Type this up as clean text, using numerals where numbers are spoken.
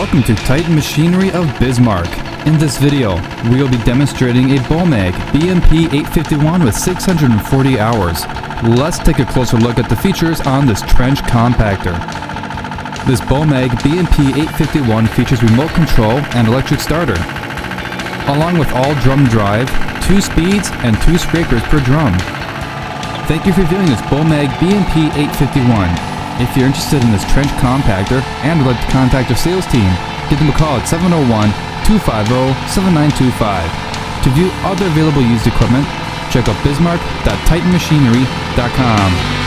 Welcome to Titan Machinery of Bismarck. In this video, we will be demonstrating a Bomag BMP 851 with 640 hours. Let's take a closer look at the features on this trench compactor. This Bomag BMP 851 features remote control and electric starter, along with all drum drive, 2 speeds, and 2 scrapers per drum. Thank you for viewing this Bomag BMP 851. If you're interested in this trench compactor and would like to contact our sales team, give them a call at 701-250-7925. To view other available used equipment, check out bismarck.titanmachinery.com.